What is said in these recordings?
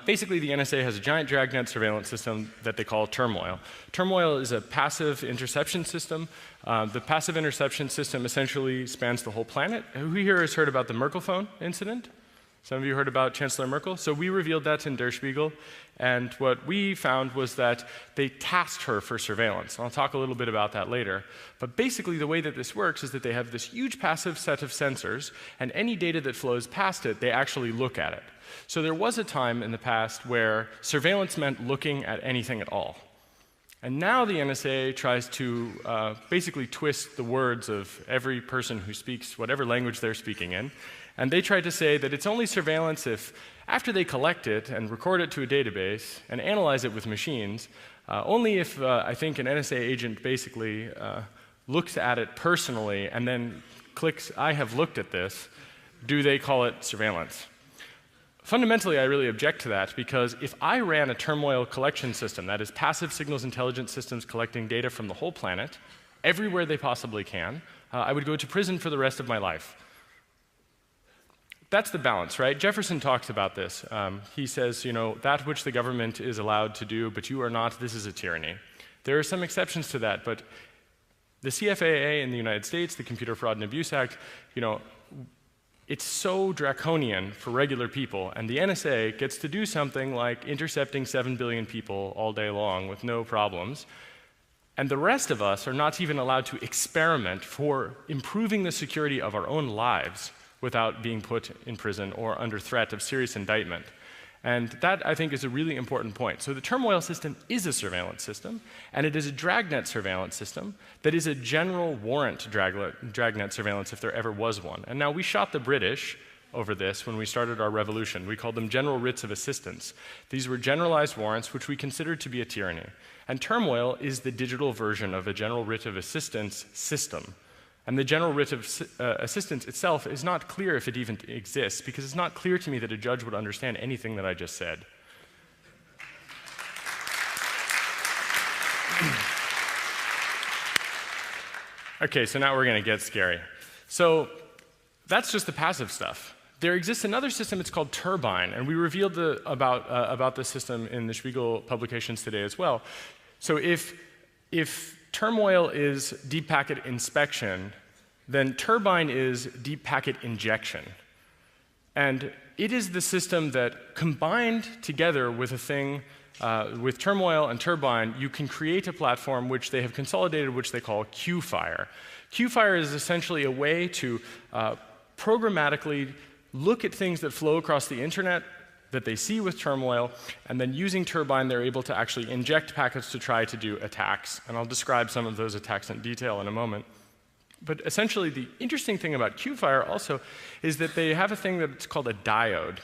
Basically, the NSA has a giant dragnet surveillance system that they call Turmoil. Turmoil is a passive interception system. The passive interception system essentially spans the whole planet. Who here has heard about the Merkel phone incident? Some of you heard about Chancellor Merkel? So we revealed that in Der Spiegel, and what we found was that they tasked her for surveillance. I'll talk a little bit about that later. But basically, the way that this works is that they have this huge passive set of sensors, and any data that flows past it, they actually look at it. So there was a time in the past where surveillance meant looking at anything at all. And now the NSA tries to basically twist the words of every person who speaks whatever language they're speaking in. And they try to say that it's only surveillance if, after they collect it and record it to a database and analyze it with machines, only if I think an NSA agent basically looks at it personally and then clicks, I have looked at this, do they call it surveillance. Fundamentally, I really object to that, because if I ran a Turmoil collection system, that is passive signals intelligence systems collecting data from the whole planet, everywhere they possibly can, I would go to prison for the rest of my life. That's the balance, right? Jefferson talks about this. He says, you know, that which the government is allowed to do, but you are not, this is a tyranny. There are some exceptions to that, but the CFAA in the United States, the Computer Fraud and Abuse Act, you know, it's so draconian for regular people, and the NSA gets to do something like intercepting 7 billion people all day long with no problems, and the rest of us are not even allowed to experiment for improving the security of our own lives without being put in prison or under threat of serious indictment. And that, I think, is a really important point. So the Turmoil system is a surveillance system, and it is a dragnet surveillance system that is a general warrant dragnet surveillance if there ever was one. And now we shot the British over this when we started our revolution. We called them general writs of assistance. These were generalized warrants which we considered to be a tyranny. And Turmoil is the digital version of a general writ of assistance system. And the general writ of assistance itself is not clear if it even exists, because it's not clear to me that a judge would understand anything that I just said. Okay, so now we're going to get scary. So that's just the passive stuff. There exists another system, it's called Turbine, and we revealed about this system in the Spiegel publications today as well. So if Turmoil is deep packet inspection, then Turbine is deep packet injection. And it is the system that, combined together with a thing, with Turmoil and Turbine, you can create a platform which they have consolidated, which they call Qfire. Qfire is essentially a way to programmatically look at things that flow across the internet that they see with Turmoil, and then using Turbine, they're able to actually inject packets to try to do attacks. And I'll describe some of those attacks in detail in a moment. But essentially, the interesting thing about Qfire also is that they have a thing that's called a diode.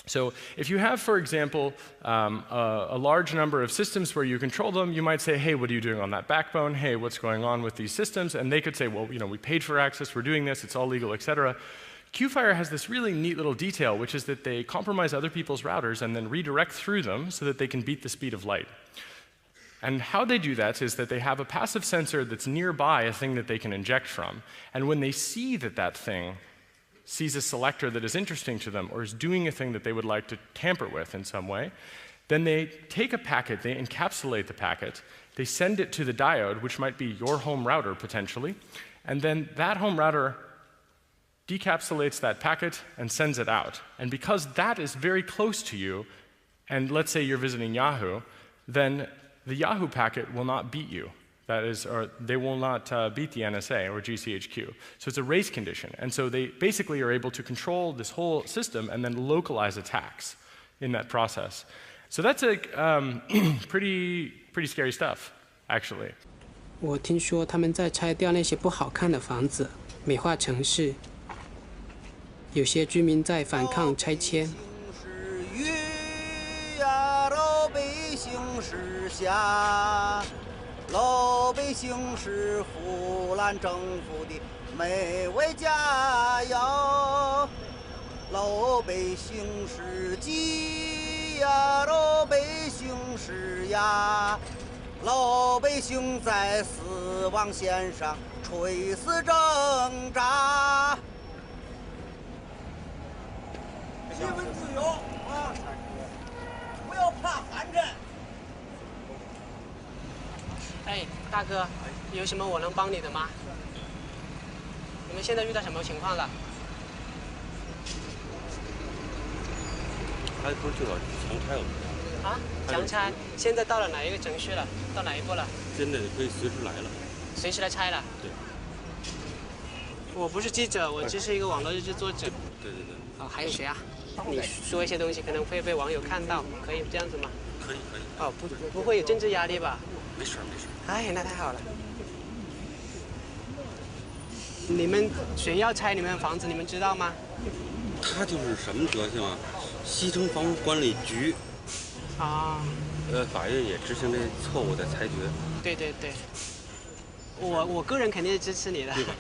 So if you have, for example, a large number of systems where you control them, you might say, hey, what are you doing on that backbone? Hey, what's going on with these systems? And they could say, well, you know, we paid for access, we're doing this, it's all legal, et cetera. Qfire has this really neat little detail, which is that they compromise other people's routers and then redirect through them so that they can beat the speed of light. And how they do that is that they have a passive sensor that's nearby a thing that they can inject from. And when they see that that thing sees a selector that is interesting to them or is doing a thing that they would like to tamper with in some way, then they take a packet, they encapsulate the packet, they send it to the diode, which might be your home router potentially, and then that home router decapsulates that packet and sends it out. And because that is very close to you, and let's say you're visiting Yahoo, then the Yahoo packet will not beat you. That is, or they will not beat the NSA or GCHQ. So it's a race condition. And so they basically are able to control this whole system and then localize attacks in that process. So that's a pretty scary stuff, actually. 我听说他们在拆掉那些不好看的房子，美化城市。有些居民在反抗拆迁。老百姓是下，老百姓是湖南政府的美味佳肴。老百姓是鸡呀，老百姓是鸭，老百姓在死亡线上垂死挣扎。新闻自由啊！怕寒碜。哎，大哥，有什么我能帮你的吗？你们现在遇到什么情况了？他不是就到强拆了？啊，强拆，现在到了哪一个程序了？到哪一步了？现在可以随时来了。随时来拆了？对。我不是记者，我只是一个网络日志作者。对对对。哦，还有谁啊？你说一些东西可能会被网友看到，可以这样子吗？可以。哦，不会有政治压力吧？没事。哎，那太好了。你们谁要拆你们房子？你们知道吗？他就是什么德行啊？西城房屋管理局。啊。法院也执行这错误的裁决。对。我个人肯定是支持你的。对吧？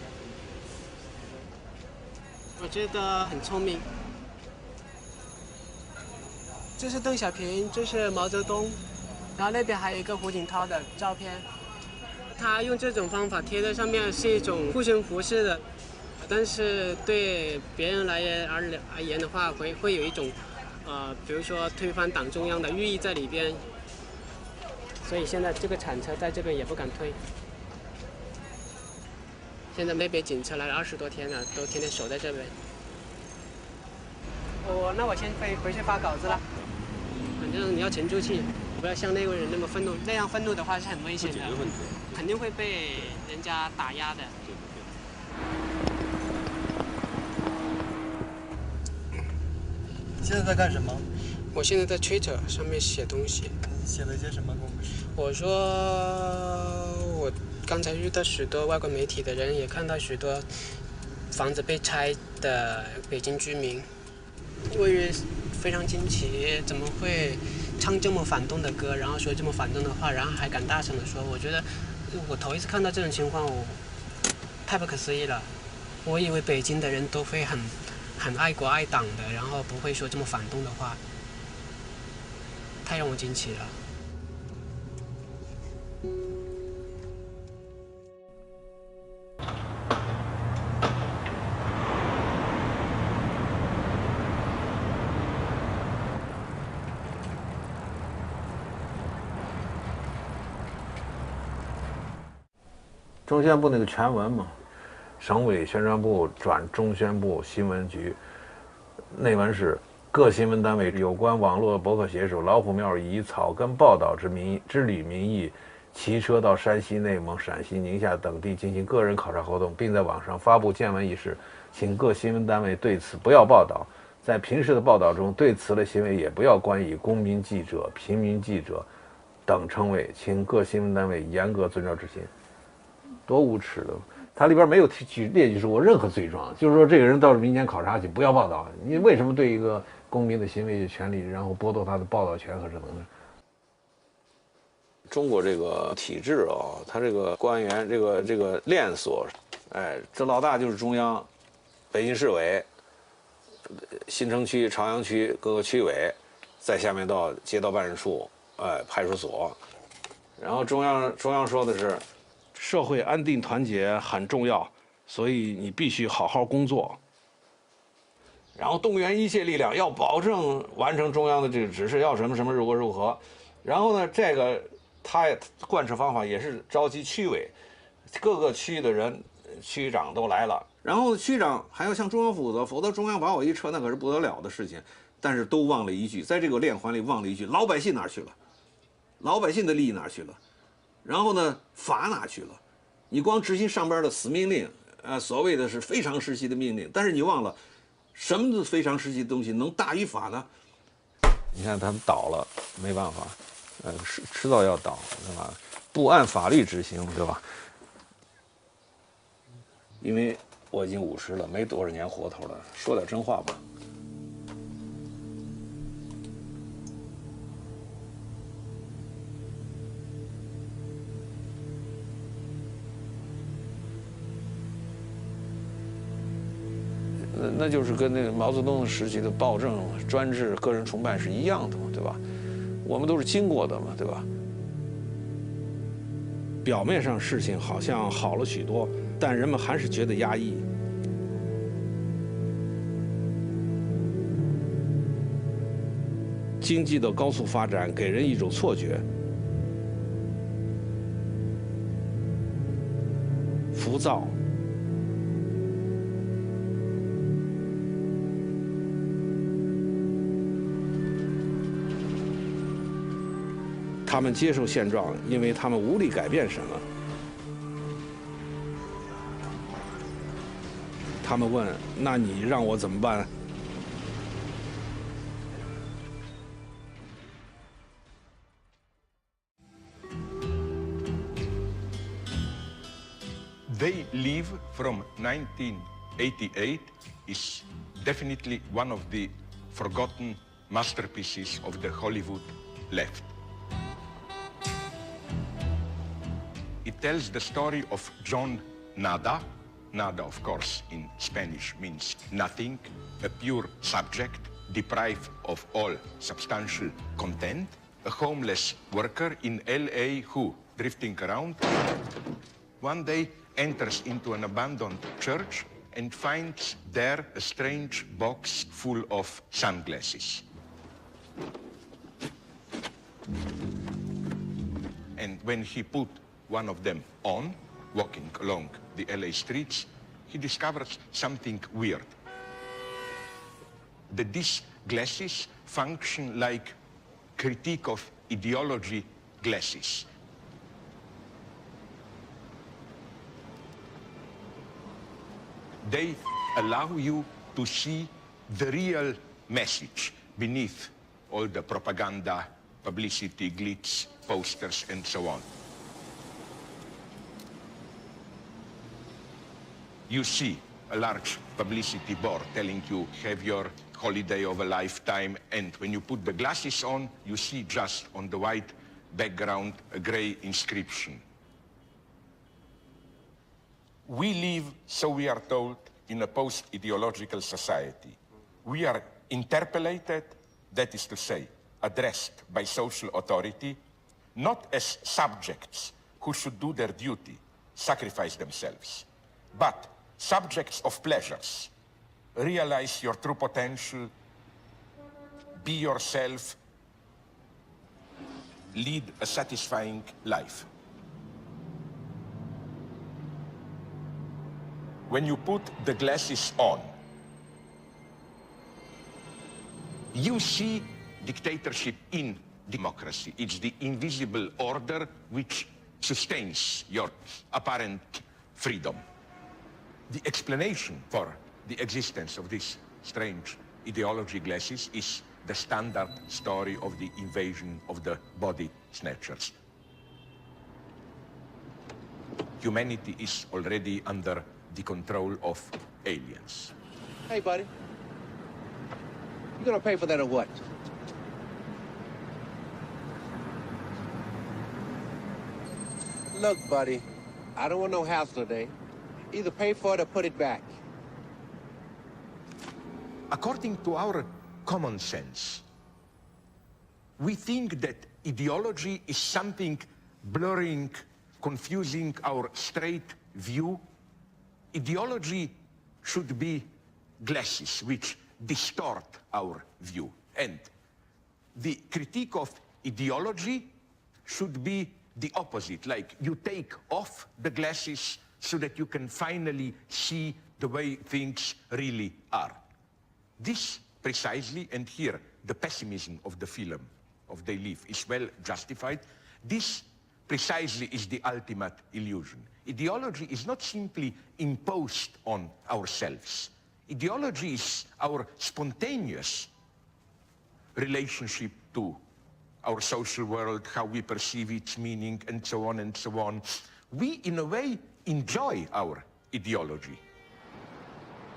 我觉得很聪明。这是邓小平，这是毛泽东，然后那边还有一个胡锦涛的照片。他用这种方法贴在上面是一种护身符式的，但是对别人而言的话，会有一种比如说推翻党中央的寓意在里边。所以现在这个铲车在这边也不敢推。现在那边警车来了20多天了，都天天守在这边。那我先回去发稿子了。反正你要沉住气，不要像那个人那么愤怒，那样愤怒的话是很危险的，肯定会被人家打压的。你现在在干什么？我现在在 Twitter 上面写东西。你写了一些什么故事？我说我刚才遇到许多外国媒体的人，也看到许多房子被拆的北京居民，我以为非常惊奇，怎么会唱这么反动的歌，然后说这么反动的话，然后还敢大声的说？我觉得我头一次看到这种情况，我太不可思议了。我以为北京的人都会很爱国爱党的，然后不会说这么反动的话，太让我惊奇了。中宣部那个全文嘛，省委宣传部转中宣部新闻局，内文是各新闻单位有关网络博客写手老虎庙以草根报道之履民意，骑车到山西、内蒙、陕西、宁夏等地进行个人考察活动，并在网上发布见闻一事，请各新闻单位对此不要报道。在平时的报道中，对此类行为也不要冠以公民记者、平民记者等称谓，请各新闻单位严格遵照执行。多无耻的！它里边没有列举出过任何罪状，就是说这个人到了民间考察去，不要报道。你为什么对一个公民的行为有权利，然后剥夺他的报道权和什么呢？中国这个体制啊，他这个官员这个链锁，这老大就是中央，北京市委、新城区、朝阳区各个区委，再下面到街道办事处，派出所，然后中央说的是。社会安定团结很重要，所以你必须好好工作。然后动员一切力量，要保证完成中央的这个指示，要什么什么如何。然后呢，这个他贯彻方法也是召集区委，各个区的人，区长都来了。然后区长还要向中央负责，否则中央把我一撤，那可是不得了的事情。但是都忘了一句，在这个链环里忘了一句：老百姓哪去了？老百姓的利益哪去了？然后呢，法哪去了？你光执行上边的死命令，所谓的是非常时期的命令，但是你忘了，什么是非常时期的东西能大于法呢？你看他们倒了，没办法，迟早要倒，对吧？不按法律执行，对吧？因为我已经50了，没多少年活头了，说点真话吧。那就是跟那个毛泽东时期的暴政、专制、个人崇拜是一样的嘛，对吧？我们都是经过的嘛，对吧？表面上事情好像好了许多，但人们还是觉得压抑。经济的高速发展给人一种错觉，浮躁。他们接受现状，因为他们无力改变什么。他们问：“那你让我怎么办？” They Live from 1988 is definitely one of the forgotten masterpieces of the Hollywood left. It tells the story of John Nada. Nada, of course, in Spanish means nothing, a pure subject, deprived of all substantial content, a homeless worker in LA who, drifting around, one day enters into an abandoned church and finds there a strange box full of sunglasses. And when he put one of them on, walking along the LA streets, he discovers something weird. That these glasses function like critique of ideology glasses. They allow you to see the real message beneath all the propaganda, publicity, glitz, posters, and so on. You see a large publicity board telling you have your holiday of a lifetime, and when you put the glasses on, you see just on the white background a gray inscription. We live, so we are told, in a post-ideological society. We are interpellated, that is to say, addressed by social authority, not as subjects who should do their duty, sacrifice themselves, but subjects of pleasures. Realize your true potential, be yourself, lead a satisfying life. When you put the glasses on, you see dictatorship in democracy. It's the invisible order which sustains your apparent freedom. The explanation for the existence of this strange ideology glasses is the standard story of the invasion of the body snatchers. Humanity is already under the control of aliens. Hey, buddy. You gonna pay for that or what? Look, buddy, I don't want no hassle today. Either pay for it or put it back. According to our common sense, we think that ideology is something blurring, confusing our straight view. Ideology should be glasses which distort our view. And the critique of ideology should be the opposite, like you take off the glasses so that you can finally see the way things really are. This precisely, and here the pessimism of the film of They Live is well justified, this precisely is the ultimate illusion. Ideology is not simply imposed on ourselves. Ideology is our spontaneous relationship to our social world, how we perceive its meaning, and so on and so on. We, in a way, enjoy our ideology.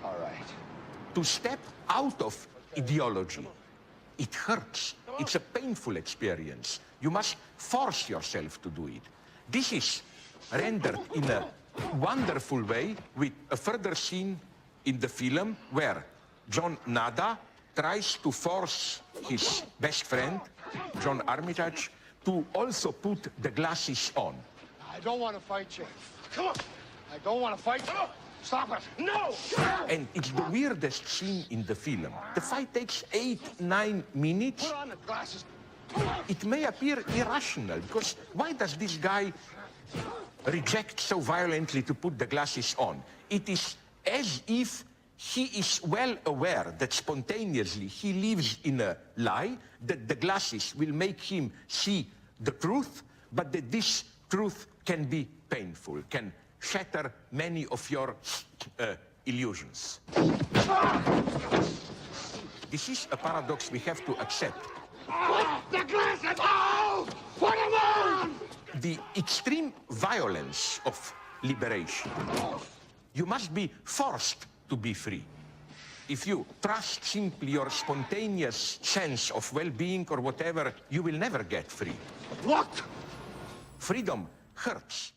All right. To step out of ideology, it hurts. It's a painful experience. You must force yourself to do it. This is rendered in a wonderful way with a further scene in the film where John Nada tries to force his best friend, John Armitage, to also put the glasses on. I don't want to fight you. Come on. I don't want to fight you. Stop it! No! And it's the weirdest scene in the film. The fight takes 8-9 minutes. Put on the glasses. It may appear irrational, because why does this guy reject so violently to put the glasses on? It is as if he is well aware that spontaneously he lives in a lie, that the glasses will make him see the truth, but that this truth can be painful, can shatter many of your illusions. This is a paradox we have to accept. The glasses! Oh! Put them on! The extreme violence of liberation. You must be forced to be free. If you trust simply your spontaneous sense of well-being or whatever, you will never get free. What? Freedom hurts.